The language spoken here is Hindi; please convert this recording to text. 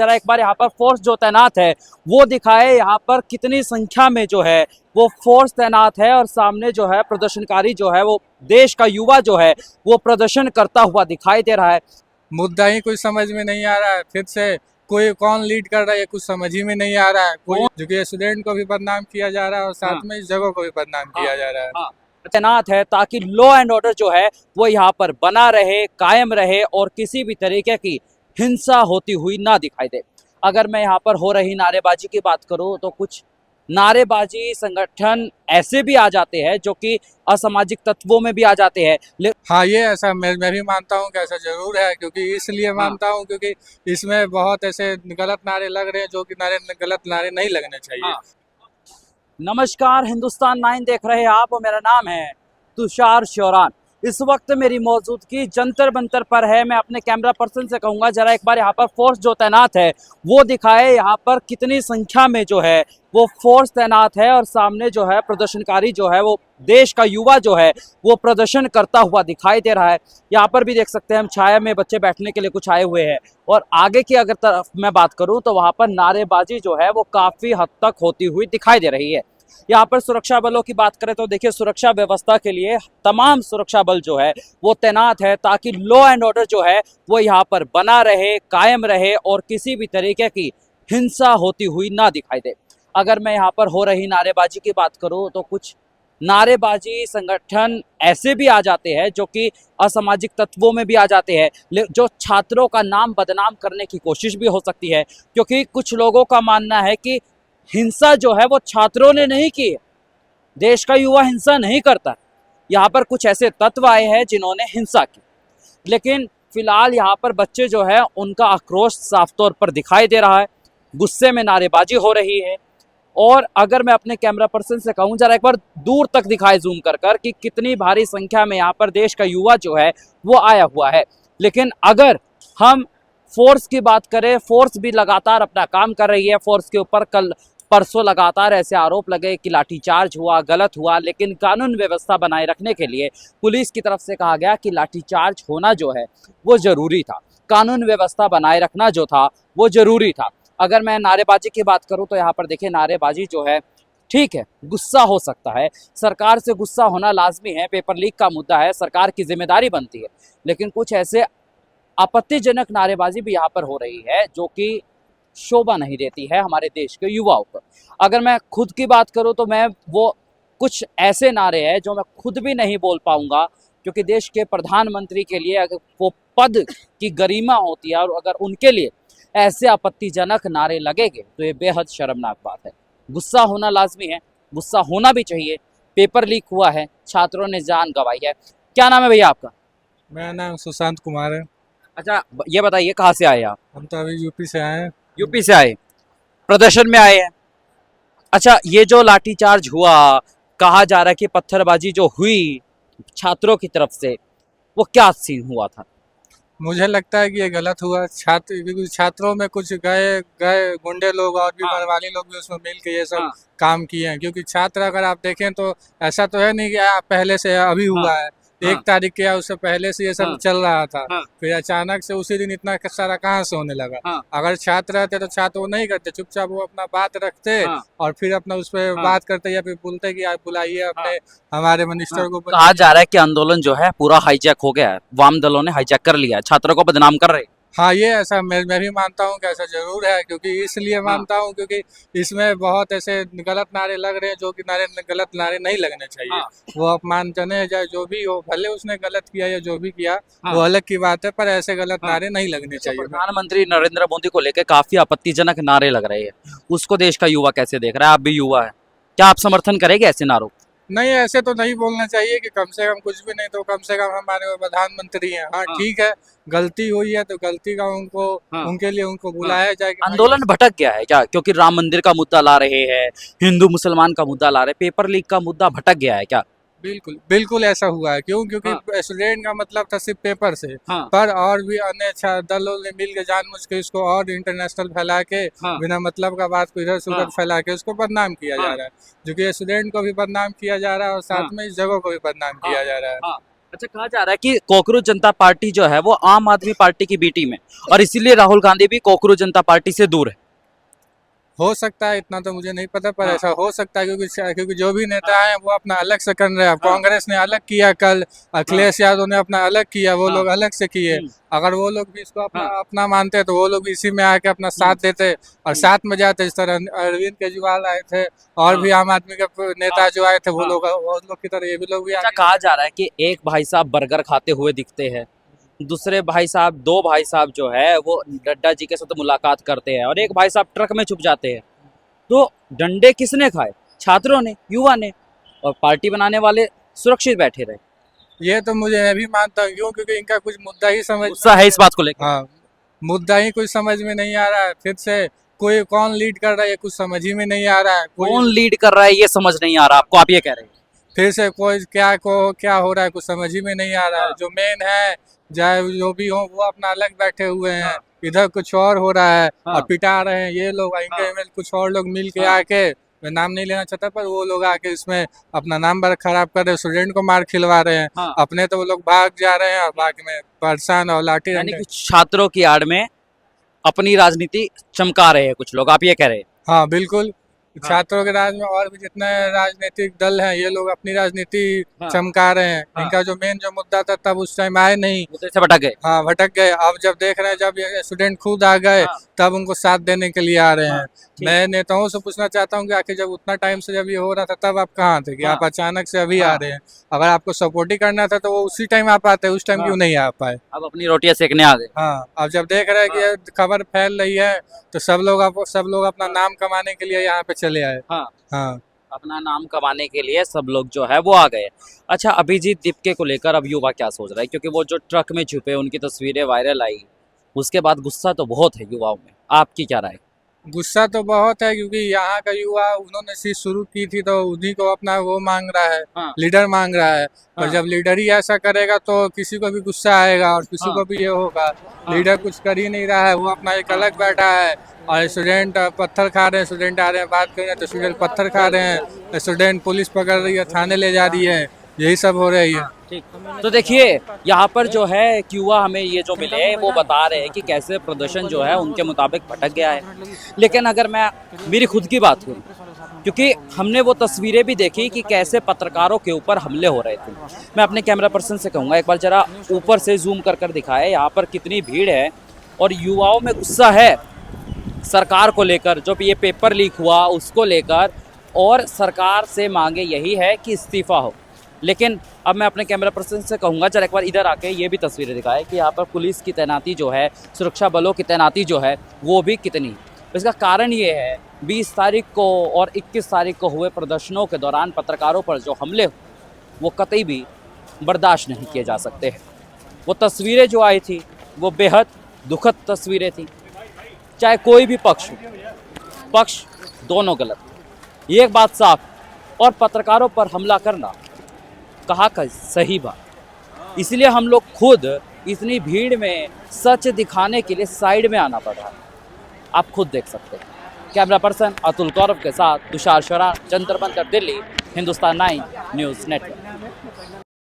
जरा एक बार यहाँ पर फोर्स जो तैनात है वो दिखाए, यहाँ पर कितनी संख्या में जो है वो फोर्स तैनात है और सामने जो है प्रदर्शनकारी जो है वो देश का युवा जो है वो प्रदर्शन करता हुआ दिखाई दे रहा है। मुद्दा ही कुछ समझ में नहीं आ रहा है। फिर से कोई कौन लीड कर रहा है ये कुछ समझ ही में नहीं आ रहा है। कोई जो कि स्टूडेंट को भी बदनाम किया जा रहा है और साथ में इस जगह को भी बदनाम किया जा रहा है। तैनात है ताकि लॉ एंड ऑर्डर जो है वो यहाँ पर बना रहे, कायम रहे और किसी भी तरीके की हिंसा होती हुई ना दिखाई दे। अगर मैं यहाँ पर हो रही नारेबाजी की बात करूँ तो कुछ नारेबाजी संगठन ऐसे भी आ जाते हैं जो कि असामाजिक तत्वों में भी आ जाते हैं। हाँ, ये ऐसा मैं भी मानता हूँ कि ऐसा जरूर है, क्योंकि इसलिए मानता हूँ क्योंकि इसमें बहुत ऐसे गलत नारे लग रहे हैं जो कि गलत नारे नहीं लगने चाहिए। नमस्कार, हिंदुस्तान 9 देख रहे हैं आप और मेरा नाम है तुषार शौरान। इस वक्त मेरी मौजूदगी जंतर मंतर पर है। मैं अपने कैमरा पर्सन से कहूँगा जरा एक बार यहाँ पर फोर्स जो तैनात है वो दिखाए, यहाँ पर कितनी संख्या में जो है वो फोर्स तैनात है और सामने जो है प्रदर्शनकारी जो है वो देश का युवा जो है वो प्रदर्शन करता हुआ दिखाई दे रहा है। यहाँ पर भी देख सकते हैं हम, छाया में बच्चे बैठने के लिए कुछ आए हुए हैं और आगे की अगर तरफ मैं बात करूँ तो वहाँ पर नारेबाजी जो है वो काफ़ी हद तक होती हुई दिखाई दे रही है। यहाँ पर सुरक्षा बलों की बात करें तो देखिए, सुरक्षा व्यवस्था के लिए तमाम सुरक्षा बल जो है वो तैनात है ताकि लॉ एंड ऑर्डर जो है वो यहाँ पर बना रहे, कायम रहे और किसी भी तरीके की हिंसा होती हुई ना दिखाई दे। अगर मैं यहाँ पर हो रही नारेबाजी की बात करूँ तो कुछ नारेबाजी संगठन ऐसे भी आ जाते हैं जो कि असामाजिक तत्वों में भी आ जाते हैं, जो छात्रों का नाम बदनाम करने की कोशिश भी हो सकती है, क्योंकि कुछ लोगों का मानना है कि हिंसा जो है वो छात्रों ने नहीं की है। देश का युवा हिंसा नहीं करता। यहाँ पर कुछ ऐसे तत्व आए हैं जिन्होंने हिंसा की, लेकिन फिलहाल यहाँ पर बच्चे जो है उनका आक्रोश साफ तौर पर दिखाई दे रहा है, गुस्से में नारेबाजी हो रही है। और अगर मैं अपने कैमरा पर्सन से कहूँ जरा एक बार दूर तक दिखाए जूम कर कि कितनी भारी संख्या में यहाँ पर देश का युवा जो है वो आया हुआ है। लेकिन अगर हम फोर्स की बात करें, फोर्स भी लगातार अपना काम कर रही है। फोर्स के ऊपर कल परसों लगातार ऐसे आरोप लगे कि लाठीचार्ज हुआ, गलत हुआ, लेकिन कानून व्यवस्था बनाए रखने के लिए पुलिस की तरफ से कहा गया कि लाठीचार्ज होना जो है वो जरूरी था, कानून व्यवस्था बनाए रखना जो था वो जरूरी था। अगर मैं नारेबाजी की बात करूं तो यहाँ पर देखिए, नारेबाजी जो है ठीक है, गुस्सा हो सकता है, सरकार से गुस्सा होना लाजमी है, पेपर लीक का मुद्दा है, सरकार की जिम्मेदारी बनती है, लेकिन कुछ ऐसे आपत्तिजनक नारेबाजी भी यहाँ पर हो रही है जो कि शोभा नहीं देती है हमारे देश के युवाओं पर। अगर मैं खुद की बात करूं तो मैं वो कुछ ऐसे नारे हैं जो मैं खुद भी नहीं बोल पाऊंगा, क्योंकि देश के प्रधानमंत्री के लिए अगर वो पद की गरिमा होती है और अगर उनके लिए ऐसे आपत्तिजनक नारे लगेंगे तो ये बेहद शर्मनाक बात है। गुस्सा होना लाजमी है, गुस्सा होना भी चाहिए। पेपर लीक हुआ है, छात्रों ने जान गंवाई है। क्या नाम है भैया आपका? मेरा नाम सुशांत कुमार है। अच्छा, ये बताइए कहाँ से आए आप? हम तो अभी यूपी से आए हैं। यूपी से आए, प्रदर्शन में आए हैं। अच्छा, ये जो लाठीचार्ज हुआ, कहा जा रहा है कि पत्थरबाजी जो हुई छात्रों की तरफ से, वो क्या सीन हुआ था? मुझे लगता है कि ये गलत हुआ। क्योंकि छात्रों में कुछ गए गए गुंडे लोग और भी मनमानी लोग भी उसमें मिल के ये सब काम किए हैं। क्योंकि छात्र अगर आप देखें तो ऐसा तो है नहीं कि पहले से अभी हुआ है। 1 तारीख के या उससे पहले से ये सब चल रहा था। फिर अचानक से उसी दिन इतना सारा कहाँ से होने लगा। अगर छात्र रहते तो छात्र वो नहीं करते, चुपचाप वो अपना बात रखते और फिर अपना उस पर बात करते या फिर बोलते कि आप बुलाइए अपने हमारे मिनिस्टर को। कहा जा रहा है कि आंदोलन जो है पूरा हाईजैक हो गया है, वाम दलों ने हाईजैक कर लिया है, छात्रों को बदनाम कर रहे हैं। हाँ, ये ऐसा मैं भी मानता हूँ कि ऐसा जरूर है, क्योंकि इसलिए मानता हूँ क्योंकि इसमें बहुत ऐसे गलत नारे लग रहे हैं जो कि गलत नारे नहीं लगने चाहिए। वो अपमानजनक जाए जो भी हो, भले उसने गलत किया या जो भी किया वो अलग की बात है, पर ऐसे गलत नारे नहीं लगने चाहिए। प्रधानमंत्री नरेंद्र मोदी को लेकर काफी आपत्तिजनक नारे लग रहे हैं, उसको देश का युवा कैसे देख रहा है? आप भी युवा है, क्या आप समर्थन करेंगे ऐसे नारों? नहीं, ऐसे तो नहीं बोलना चाहिए कि कम से कम कुछ भी नहीं तो कम से कम हमारे प्रधानमंत्री हैं। हाँ, ठीक है, गलती हुई है तो गलती का उनके लिए उनको बुलाया जाए। आंदोलन भटक गया है क्या? क्योंकि राम मंदिर का मुद्दा ला रहे हैं, हिंदू मुसलमान का मुद्दा ला रहे हैं, पेपर लीक का मुद्दा भटक गया है क्या? बिल्कुल बिल्कुल ऐसा हुआ है। क्यों? क्योंकि स्टूडेंट का मतलब था सिर्फ पेपर से, पर और भी अन्य दलों ने मिल के जानबूझ के इसको और इंटरनेशनल फैला के बिना मतलब का बात को इधर से उधर फैला के उसको बदनाम किया जा रहा है। जो कि स्टूडेंट को भी बदनाम किया जा रहा है और साथ में इस जगह को भी बदनाम किया जा रहा है। अच्छा, कहा जा रहा है कि कॉकरोच जनता पार्टी जो है वो आम आदमी पार्टी की बी टीम है और इसीलिए राहुल गांधी भी कॉकरोच जनता पार्टी से दूर है। हो सकता है, इतना तो मुझे नहीं पता, पर हाँ। ऐसा हो सकता है क्योंकि जो भी नेता हैं वो अपना अलग से कर रहे हैं। हाँ। कांग्रेस ने अलग किया, कल अखिलेश यादव ने अपना अलग किया, वो हाँ। लोग अलग से किए। हम्म। अगर वो लोग भी इसको अपना हाँ। अपना मानते तो वो लोग भी इसी में आके अपना साथ देते और साथ में जाते। जिस तरह अरविंद केजरीवाल आए थे और हाँ। भी आम आदमी के नेता जो आए थे, हाँ। वो लोग की तरह ये भी लोग भी अच्छा, आगे। कहा जा रहा है कि एक भाई साहब बर्गर खाते हुए दिखते हैं, दूसरे भाई साहब, दो भाई साहब जो है वो नड्डा जी के साथ मुलाकात करते हैं और एक भाई साहब ट्रक में छुप जाते हैं। तो डंडे किसने खाए? छात्रों ने, युवा ने, और पार्टी बनाने वाले सुरक्षित बैठे रहे। ये तो मुझे मैं भी मानता हूँ, क्यों? क्योंकि इनका कुछ मुद्दा ही समझ गुस्सा है इस बात को लेकर। हाँ, मुद्दा ही कुछ समझ में नहीं आ रहा है। फिर से कोई कौन लीड कर रहा है ये कुछ समझ ही में नहीं आ रहा है। कोई कौन लीड कर रहा है ये समझ नहीं आ रहा आपको, आप ये कह रहे हैं। फिर से कोई क्या हो रहा है कुछ समझ ही में नहीं आ रहा है। जो मेन है, चाहे जो भी हो, वो अपना अलग बैठे हुए हैं। इधर कुछ और हो रहा है और पिटा रहे हैं ये लोग। इनके में कुछ और लोग मिल के आके, मैं नाम नहीं लेना चाहता, पर वो लोग आके इसमें अपना नाम खराब कर रहे हैं, स्टूडेंट को मार खिलवा रहे हैं। अपने तो वो लोग भाग जा रहे हैं और बाद में परेशान और लाठी यानी डंडे। कि छात्रों की आड़ में अपनी राजनीति चमका रहे हैं कुछ लोग, आप ये कह रहे हैं। हाँ बिल्कुल, छात्रों के राज में और भी जितने राजनीतिक दल हैं, ये लोग अपनी राजनीति चमका रहे हैं। इनका जो मेन जो मुद्दा था तब उस टाइम आए नहीं, मुद्दे से भटक गए। हाँ भटक गए। अब जब देख रहे हैं, जब ये स्टूडेंट खुद आ गए, तब उनको साथ देने के लिए आ रहे हैं। मैं नेताओं से पूछना चाहता हूँ कि आखिर जब उतना टाइम से जब ये हो रहा था तब आप कहाँ थे कि आप अचानक से अभी आ रहे हैं? अगर आपको सपोर्ट ही करना था तो वो उसी टाइम आप आते, उस टाइम क्यों नहीं आ पाए? अब अपनी रोटियां सेकने आ गए। हाँ, अब जब देख रहे हैं कि ये खबर फैल रही है तो सब लोग अपना नाम कमाने के लिए यहाँ पे चले आए। हाँ, अपना नाम कमाने के लिए सब लोग जो है वो आ गए। अच्छा, अभिजीत दीपके को लेकर अब युवा क्या सोच रहा है? क्योंकि वो जो ट्रक में छुपे उनकी तस्वीरें वायरल आई, उसके बाद गुस्सा तो बहुत है युवाओं में, आपकी क्या राय? गुस्सा तो बहुत है, क्योंकि यहाँ का युवा, उन्होंने चीज शुरू की थी तो उन्हीं को अपना वो मांग रहा है, लीडर मांग रहा है। और जब लीडर ही ऐसा करेगा तो किसी को भी गुस्सा आएगा और किसी को भी ये होगा। लीडर कुछ कर ही नहीं रहा है, वो अपना एक अलग बैठा है और स्टूडेंट पत्थर खा रहे हैं। स्टूडेंट आ रहे हैं बात कर रहे हैं तो स्टूडेंट पत्थर खा रहे हैं। स्टूडेंट पुलिस पकड़ रही है, थाने ले जा रही है, यही सब हो रही है। तो देखिए, यहाँ पर जो है एक युवा हमें ये जो मिले हैं वो बता रहे हैं कि कैसे प्रदर्शन जो है उनके मुताबिक भटक गया है। लेकिन अगर मैं मेरी खुद की बात करूँ, क्योंकि हमने वो तस्वीरें भी देखी कि कैसे पत्रकारों के ऊपर हमले हो रहे थे। मैं अपने कैमरा पर्सन से कहूँगा एक बार जरा ऊपर से जूम कर दिखाए यहाँ पर कितनी भीड़ है और युवाओं में गुस्सा है सरकार को लेकर, जो भी ये पेपर लीक हुआ उसको लेकर, और सरकार से मांगे यही है कि इस्तीफा हो। लेकिन अब मैं अपने कैमरा पर्सन से कहूँगा जरा एक बार इधर आके ये भी तस्वीरें दिखाए कि यहाँ पर पुलिस की तैनाती जो है, सुरक्षा बलों की तैनाती जो है वो भी कितनी। इसका कारण ये है 20 तारीख को और 21 तारीख को हुए प्रदर्शनों के दौरान पत्रकारों पर जो हमले वो कतई भी बर्दाश्त नहीं किए जा सकते हैं। वो तस्वीरें जो आई थी वो बेहद दुखद तस्वीरें थी। चाहे कोई भी पक्ष हो, पक्ष दोनों गलत, ये एक बात साफ। और पत्रकारों पर हमला करना कहा का सही बात। इसलिए हम लोग खुद इतनी भीड़ में सच दिखाने के लिए साइड में आना पड़ रहा है, आप खुद देख सकते हैं। कैमरा पर्सन अतुल गौरव के साथ तुषार शोरान, जंतर मंतर दिल्ली, हिंदुस्तान 9 न्यूज़ नेटवर्क।